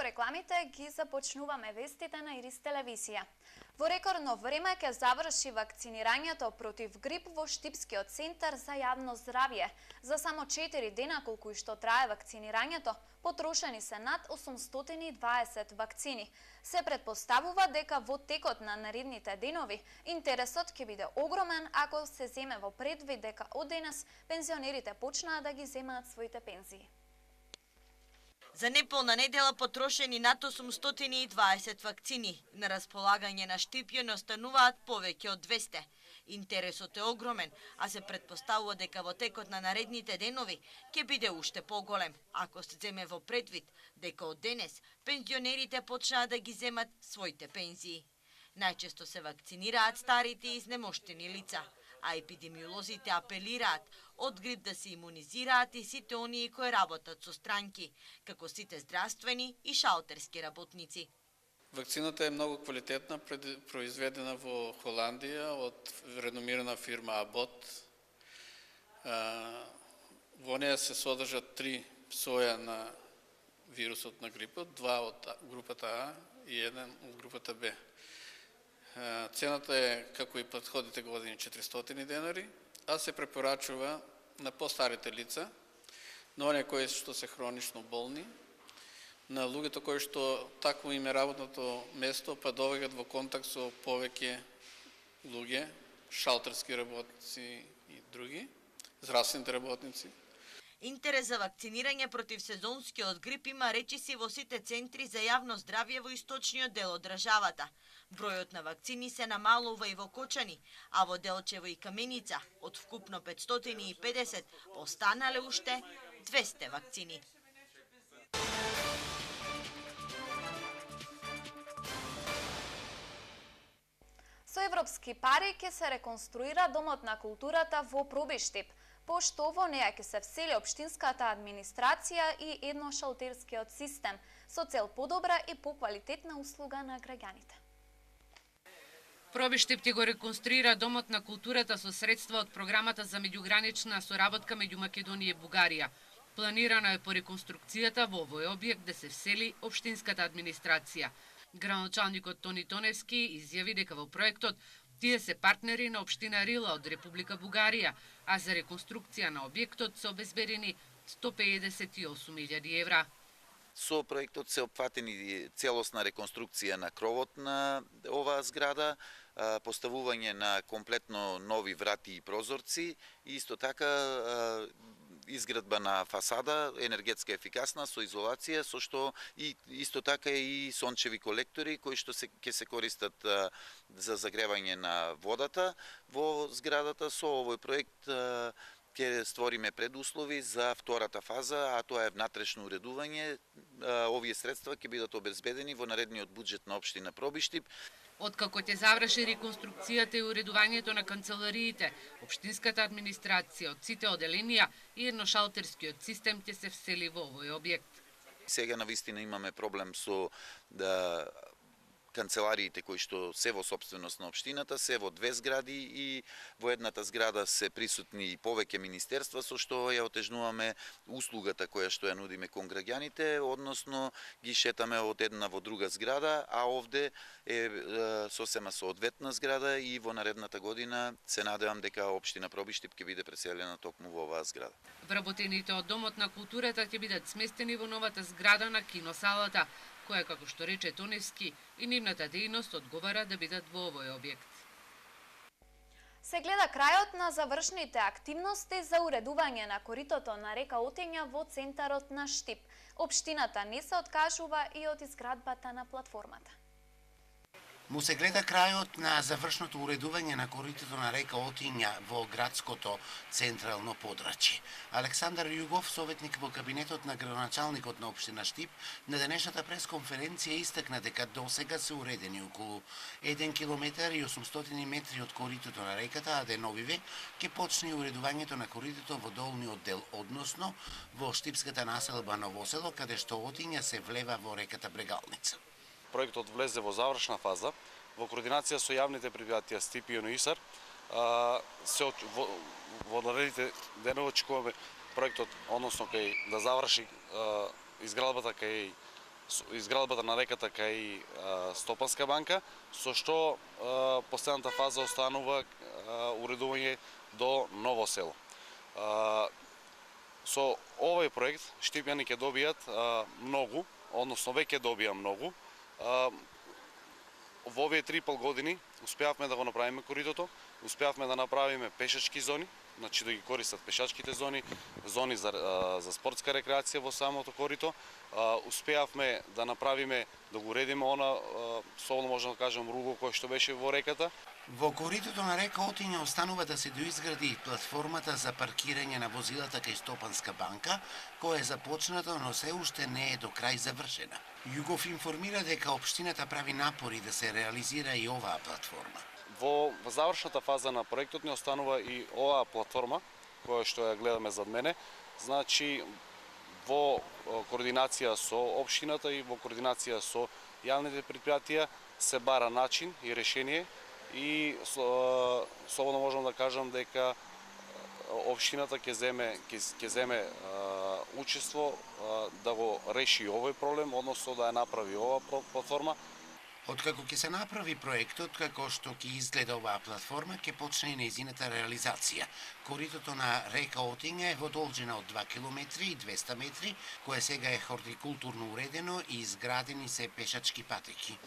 по рекламите ги започнуваме вестите на Ирис телевизија. Во рекордно време ќе заврши вакцинирањето против грип во Штипскиот центар за јавно здравје. За само 4 дена колку и што трае вакцинирањето, потрошени се над 820 вакцини. Се предпоставува дека во текот на наредните денови интересот ќе биде огромен ако се земе во предвид дека од денес пензионерите почнаа да ги земаат своите пензии. За неполна недела потрошени над 820 вакцини. На располагање на Штипје не остануваат повеќе од 200. Интересот е огромен, а се предпоставува дека во текот на наредните денови ќе биде уште поголем, ако се земе во предвид дека од денес пензионерите почнаа да ги земат своите пензии. Најчесто се вакцинираат старите и изнемоштени лица, а епидемиолозите апелираат од грип да се имунизираат и сите оние кои работат со странки, како сите здравствени и шалтерски работници. Вакцината е многу квалитетна, произведена во Холандија од реномирана фирма Абот. Во неја се содржат 3 соја на вирусот на грипот, 2 од групата А и 1 од групата Б. Цената е, како и претходните години, 400 денари, а се препорачува на постарите лица, на оние кои што се хронично болни, на луѓето кои што такво им е работното место, па довеѓат во контакт со повеќе луѓе, шалтерски работници и други, здравствените работници. Интерес за вакцинирање против сезонскиот грип има речиси во сите центри за јавно здравје во источниот дел од државата. Бројот на вакцини се намалува и во Кочани, а во Делчево и Каменица од вкупно 550 останале уште 200 вакцини. Со европски пари ќе се реконструира Домот на културата во Пробиштип, пошто во неја ќе се всели општинската администрација и едношалтерскиот систем, со цел подобра и поквалитетна услуга на граѓаните. Пробиштип ќе го реконструира Домот на културата со средства од програмата за меѓугранична соработка меѓу Македонија и Бугарија. Планирано е по реконструкцијата во овој објект да се всели општинската администрација. Градоначалникот Тони Тоневски изјави дека во проектот тие се партнери на општина Рила од Република Бугарија, а за реконструкција на објектот се обезбедени 158.000 евра. Со проектот се опфатени целосна реконструкција на кровот на оваа зграда, поставување на комплетно нови врати и прозорци и исто така изградба на фасада, енергетска ефикасна, со изолација, со што и исто така и сончеви колектори кои што ќе се користат за загревање на водата во зградата. Со овој проект ќе створиме предуслови за втората фаза, а тоа е внатрешно уредување. Овие средства ќе бидат обезбедени во наредниот буџет на општина Пробиштип. Откако ќе заврши реконструкцијата и уредувањето на канцелариите, општинската администрација од сите оделенија и едношалтерскиот систем ќе се всели во овој објект. Сега навистина имаме проблем со канцелариите кои што се во собственост на општината, се во 2 згради и во едната зграда се присутни и повеќе министерства, со што ја отежнуваме услугата која што ја нудиме кон граѓаните, односно ги шетаме од една во друга зграда, а овде е сосема соодветна зграда и во наредната година се надевам дека општина Пробиштип ќе биде преселена токму во оваа зграда. Вработените од Домот на културата ќе бидат сместени во новата зграда на киносалата, која, како што рече Тоневски, и нивната дејност одговара да бидат во овој објект. Се гледа крајот на завршните активности за уредување на коритото на река Отења во центарот на Штип. Општината не се откажува и од изградбата на платформата. Му се гледа крајот на завршното уредување на коритото на река Отиња во градското централно подрачје. Александар Југов, советник во кабинетот на градоначалникот на општина Штип, на денешната пресконференција истакна дека досега се уредени околу 1 километар и 800 метри од коритото на реката, а деновиве ќе почне уредувањето на коритото во долниот дел, односно во штипската населба Ново село, каде што Отиња се влева во реката Брегалница. Проектот влезе во завршна фаза, во координација со јавните предпријатија Стип и ЮНИСАР. Во наредните денови очекуваме проектот, односно кај да заврши изградбата кај изградбата на реката кај Стопанска банка, со што последната фаза останува уредување до ново село. Со овој проект Штипјани ќе добијат многу, односно веќе добија многу. Во овие 3,5 години успеавме да го направиме коритото, успеавме да направиме пешачки зони, значи да ги користат пешачките зони, зони за спортска рекреација во самото корито. Успеавме да направиме, да го уредиме слободно можам да кажем, руго кој што беше во реката. Во коритото на река Отиња останува да се доизгради платформата за паркирање на возилата кај Стопанска банка, која е започната, но се уште не е до крај завршена. Југов информира дека општината прави напори да се реализира и оваа платформа. Во завршната фаза на проектот не останува и оваа платформа, која што ја гледаме зад мене. Значи, во координација со општината и во координација со јавните предпријатија се бара начин и решение и слободно можам да кажам дека општината ќе земе учество да го реши овој проблем, односно да ја направи оваа платформа. Откако ќе се направи проектот, како што ќе изгледа оваа платформа, ќе почне и нејзината реализација. Коритото на река Отиња е во должина од 2 км и 200 метри, кое сега е хортикултурно уредено и изградени се пешачки патеки.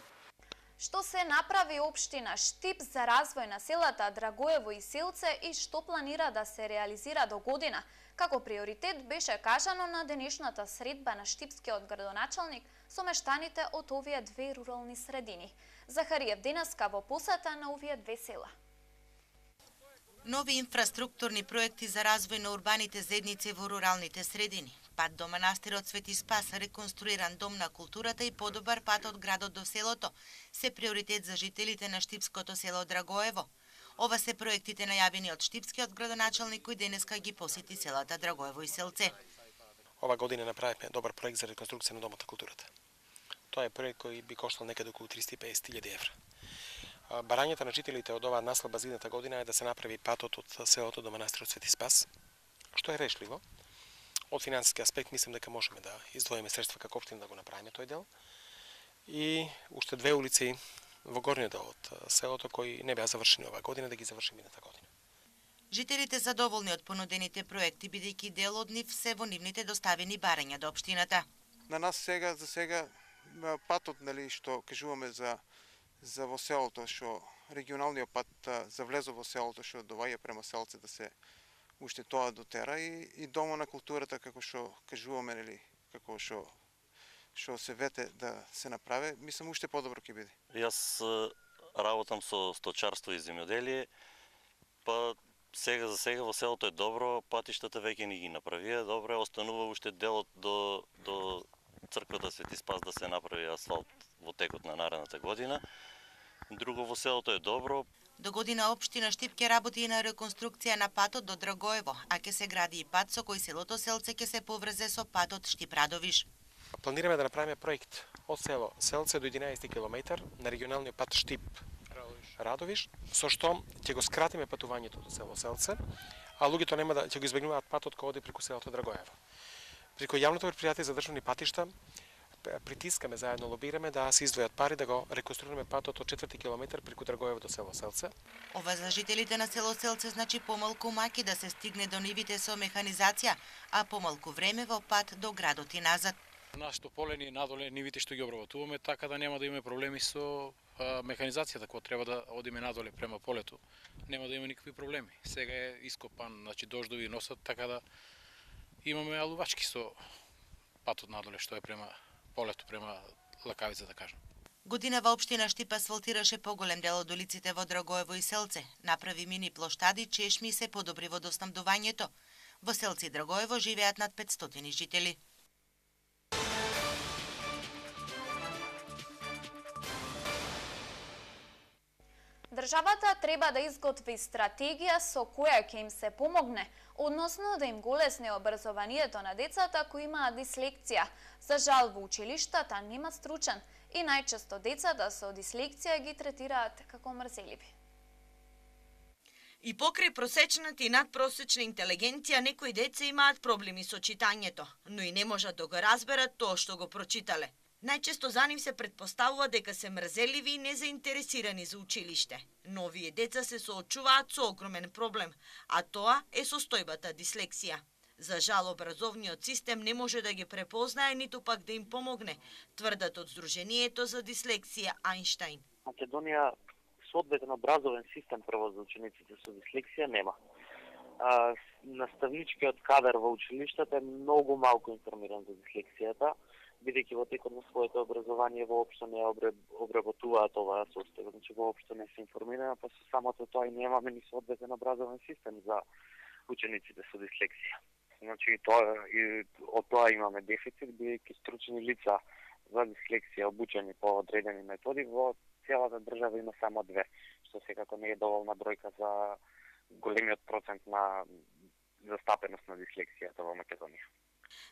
Што се направи општина Штип за развој на селата Драгоево и Селце и што планира да се реализира до година? Како приоритет беше кажано на денешната средба на штипскиот градоначалник со мештаните од овие две рурални средини. Захариев денеска во посета на овие две села. Нови инфраструктурни проекти за развој на урбаните заедници во руралните средини. Пат до манастирот Свети Спас, реконструиран дом на културата и подобар пат од градот до селото се приоритет за жителите на штипското село Драгоево. Ова се проектите најавени од штипскиот градоначалник кој денеска ги посети селата Драгоево и Селце. Ова година направивме добар проект за реконструкција на домот на културата. Тоа е проект кој би коштал некаде околу 350.000 евра. Барањата на жителите од оваа наслаба за идната година е да се направи патот од селото до манастирот Свети Спас, што е решливо. Од финансиски аспект мислам дека можеме да издвоиме средства како општина да го направиме тој дел. И уште две улици во горниот дел од селото кои не беа завршени оваа година, да ги завршиме идната година. Жителите задоволни од понудените проекти, бидејќи дел од нив се во нивните доставени барања до општината. На нас за сега патот, што кажуваме за во селото, што регионалниот пат за влезо во селото што доваѓа према Селце да се уште тоа дотера и домо на културата како што кажуваме, како што се вете да се направи, мислам уште подобро ќе биде. Јас работам со сточарство и земјоделие, па за сега во селото е добро, патиштата веќе ни ги направија, добро, останува уште делот до црквата Свети Спас да се направи асфалт во текот на наредната година. Друго во селото е добро. До година општина Штип ќе работи и на реконструкција на патот до Драгоево, а ќе се гради и пат со кој селото Селце ќе се поврзе со патот Штип-Радовиш. Планираме да направиме проект од село Селце до 11 км на регионалниот пат Штип-Радовиш, со што ќе го скратиме патувањето до село Селце, а луѓето нема да ќе го избегнуваат патот кој оди преку селото Драгоево. Преку јавното предпријатие за државни патишта притискаме, заедно лобираме да се издвојат пари да го реконструираме патот од 4 км преку Драгоево до село Селце. Ова за жителите на село Селце значи помалку маки да се стигне до нивите со механизација, а помалку време во пат до градот и назад. Нашето поле ни надоле нивите што ги обработуваме, така да нема да имаме проблеми со механизацијата кога треба да одиме надоле према полето. Нема да има никакви проблеми. Сега е ископан, значи дождови носат, така да имаме алувачки со патот надоле што е према полето, према Лакавица, да кажам. Годинава општина Штип асфалтираше поголем дел од улиците во Драгоево и Селце, направи мини плоштади, чешми и се подобри водоснабдувањето. Во Селце и Драгоево живеат над 500 жители. Државата треба да изготви стратегија со која ќе им се помогне, односно да им го олесни образованието на децата кои имаат дислекција. За жал во училиштата нема стручен и најчесто децата со дислекција ги третираат како мрзеливи. И покрај просечната и надпросечна интелигенција, некои деца имаат проблеми со читањето, но и не можат да го разберат тоа што го прочитале. Најчесто за нив се претпоставува дека се мрзеливи и незаинтересирани за училиште. Но овие деца се соочуваат со огромен проблем, а тоа е состојбата дислексија. За жал, образовниот систем не може да ги препознае, ниту пак да им помогне, тврдат од Сдруженијето за дислексија Ајнштајн. Македонија соодветен образовен систем прво за учениците со дислексија нема. Наставничкиот кадар во училиштата е многу малку информиран за дислексијата, бидејќи во текот на своето образование воопшто не обработуваат оваа состојба, значи воопшто не се информирани, па со самото тоа и немаме ни соодветен образовен систем за учениците со дислексија. Значи од тоа имаме дефицит, бидејќи стручни лица за дислексија обучени по одредени методи во целата држава има само 2, што секако не е доволна бројка за големиот процент на застапеност на дислексијата во Македонија.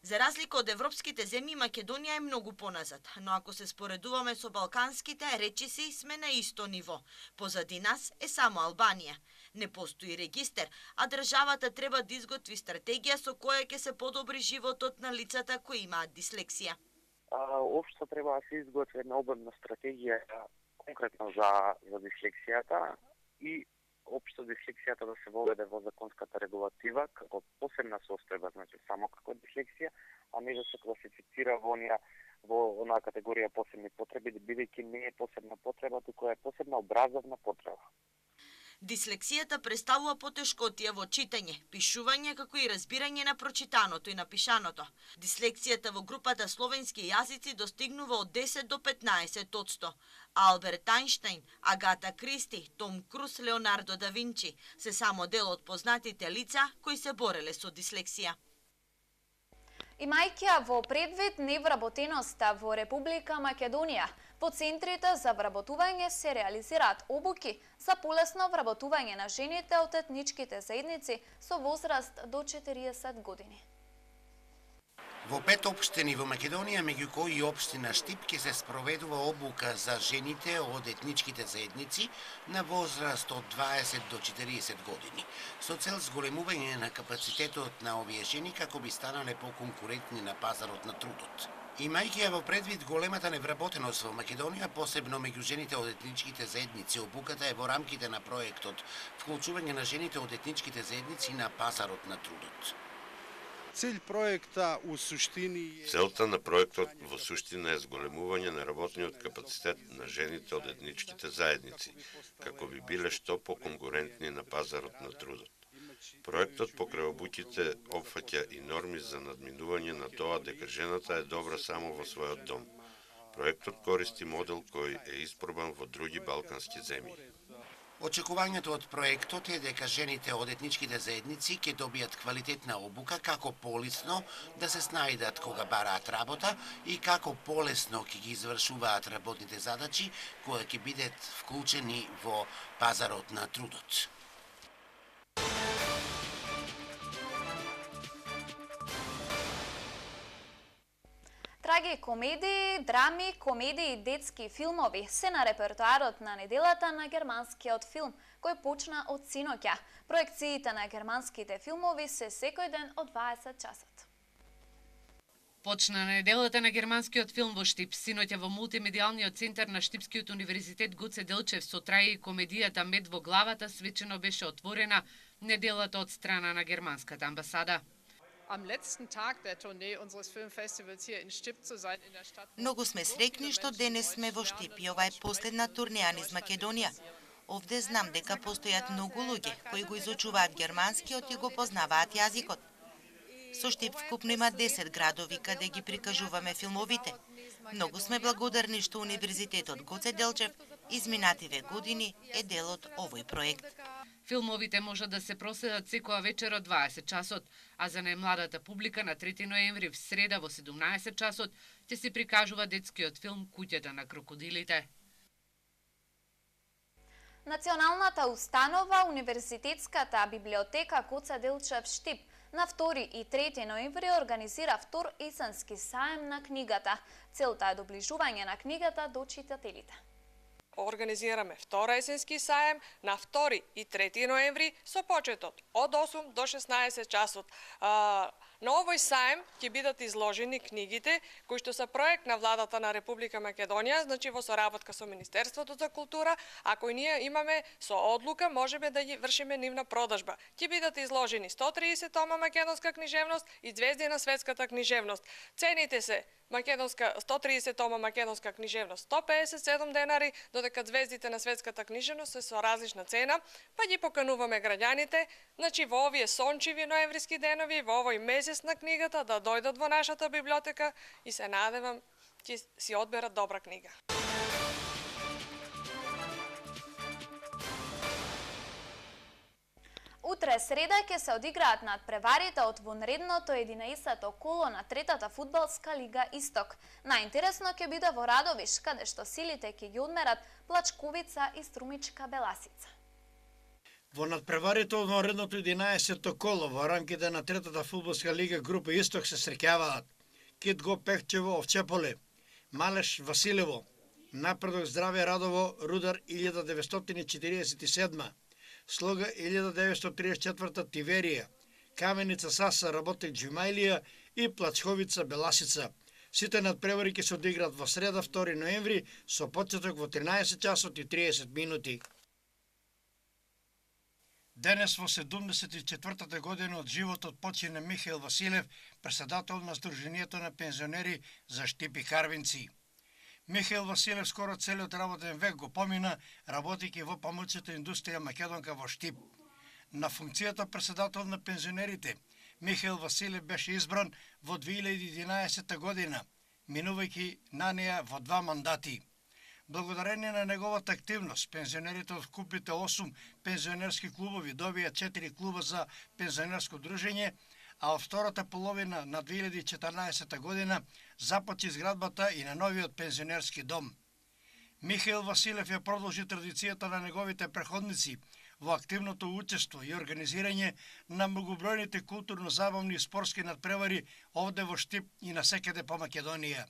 За разлика од европските земји, Македонија е многу поназад, но ако се споредуваме со балканските, речиси сме на исто ниво. Позади нас е само Албанија. Не постои регистер, а државата треба да изготви стратегија со која ќе се подобри животот на лицата кои имаат дислексија. Општо треба да се изготви една обемна стратегија конкретно за дислексијата и општо дислексијата да се воведе во законската регулатива како посебна состојба, значи само како дислексија, а не да се класифицира во онаа категорија посебни потреби, бидејќи не е посебна потреба, туку е посебна образовна потреба. Дислексијата представува потешкотија во читање, пишување, како и разбирање на прочитаното и напишаното. Дислексијата во групата словенски јазици достигнува од 10 до 15%. Алберт Ајнштајн, Агата Кристи, Том Круз, Леонардо да Винчи се само дел од познатите лица кои се бореле со дислексија. Имајќи во предвид невработеноста во Република Македонија, во центрите за вработување се реализираат обуки за полесно вработување на жените од етничките заедници со возраст до 40 години. Во 5 општини во Македонија, меѓу кои и општина Штип, ќе се спроведува обука за жените од етничките заедници на возраст од 20 до 40 години, со цел зголемување на капацитетот на овие жени како би станале поконкурентни на пазарот на трудот. Имајќи во предвид големата невработеност во Македонија, посебно меѓу жените од етничките заедници, обуката е во рамките на проектот вклучување на жените од етничките заедници на пазарот на трудот. Целта на проектот во суштина е зголемување на работниот капацитет на жените од етничките заедници, како би биле што поконкурентни на пазарот на трудот. Проектот покрај обуќите опфаќа и норми за надминување на тоа дека жената е добра само во својот дом. Проектот користи модел кој е испробан во други балкански земји. Очекувањето од проектот е дека жените од етничките заедници ќе добијат квалитетна обука како полесно да се снајдат кога бараат работа и како полесно ќе ги извршуваат работните задачи кои ќе бидат вклучени во пазарот на трудот. Трагикомедии, драми, комедии и детски филмови се на репертоарот на неделата на германскиот филм, кој почна од синоќа. Проекциите на германските филмови се секој ден од 20 часот. Почна на неделата на германскиот филм во Штип, синоќа во мултимедијалниот центар на Штипскиот универзитет Гоце Делчев со трагикомедијата Мед во главата свечено беше отворена неделата од страна на германската амбасада. Многу сме среќни што денес сме во Штип и ова е последна турнеја низ Македонија. Овде знам дека постојат многу луѓе кои го изучуваат германскиот и го познаваат јазикот. Со Штип вкупно има 10 градови каде ги прикажуваме филмовите. Многу сме благодарни што Универзитетот Гоце Делчев изминативе години е дел од овој проект. Филмовите можат да се проследат секоја вечер од 20 часот, а за најмладата публика на 3 ноември в среда во 17 часот ќе се прикажува детскиот филм Куќата на крокодилите. Националната установа Универзитетската библиотека Гоце Делчев Штип на 2 и 3 ноември организира втор есенски саем на книгата. Целта е доближување на книгата до читателите. организираме втора есенски саем на 2 и 3 ноември со почетот од 8 до 16 часот. На овој саем ќе бидат изложени книгите кои што се проект на владата на Република Македонија, значи во соработка со Министерството за култура, а кои ние имаме со одлука можеме да ги вршиме нивна продажба. Ќе бидат изложени 130 тома македонска книжевност и звезди на светската книжевност. Цените се 130 тома македонска книжевност 157 денари, додека звездите на светската книжевност се со различна цена, па ги покануваме граѓаните, значи во овие сончиви ноемвриски денови, во овој месец на книгата да дојдат во нашата библиотека и се надевам ќе си одберат добра книга. Утре среда ќе се одиграат надпреварите од вонредното 11-то коло на третата фудбалска лига Исток. Најинтересно ќе биде во Радовиш, каде што силите ќе ги одмерат Плачковица и Струмичка Беласица. Во надпреварите од вонредното 11-то коло во рамките на третата фудбалска лига група Исток се среќаваат Кит Го Пехчево Овчеполе, Малеш Василево, Напредок Здраве Радово Рудар 1947, Слога 1934 Тиверија, Каменица Саса Работек Джумајлија и Плачковица Беласица. Сите надпревари ќе се одиграат во среда 2 ноември со почеток во 13 часот и 30 минути. Денес во 74-та година од животот почина Михаил Василев, председател на Сдруженијето на пензионери за Штип и Карвинци. Михаил Василев скоро целиот работен век го помина, работејќи во памучната индустрија македонка во Штип. На функцијата председател на пензионерите, Михаил Василев беше избран во 2011 година, минувајќи на неја во 2 мандати. Благодарение на неговата активност, пензионерите од вкупните 8 пензионерски клубови добија 4 клуба за пензионерско дружење, а од втората половина на 2014 година започи изградбата и на новиот пензионерски дом. Михаил Василев ја продолжи традицијата на неговите преходници во активното учество и организирање на многобројните културно-забавни и спортски надпревари овде во Штип и насекаде по Македонија.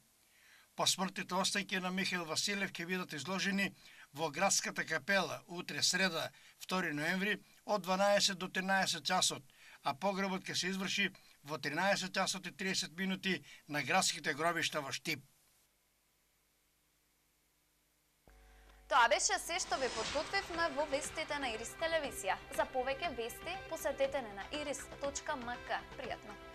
Посмртните останки на Михаил Василев ќе бидат изложени во градската капела утре среда 2 ноември од 12 до 13 часот, а погребот ќе се изврши во 13 часот и 30 минути на градските гробишта во Штип. Тоа беше се што ви подготвивме во вестите на Ирис телевизија. За повеќе вести посетете на iris.mk. Пријатно!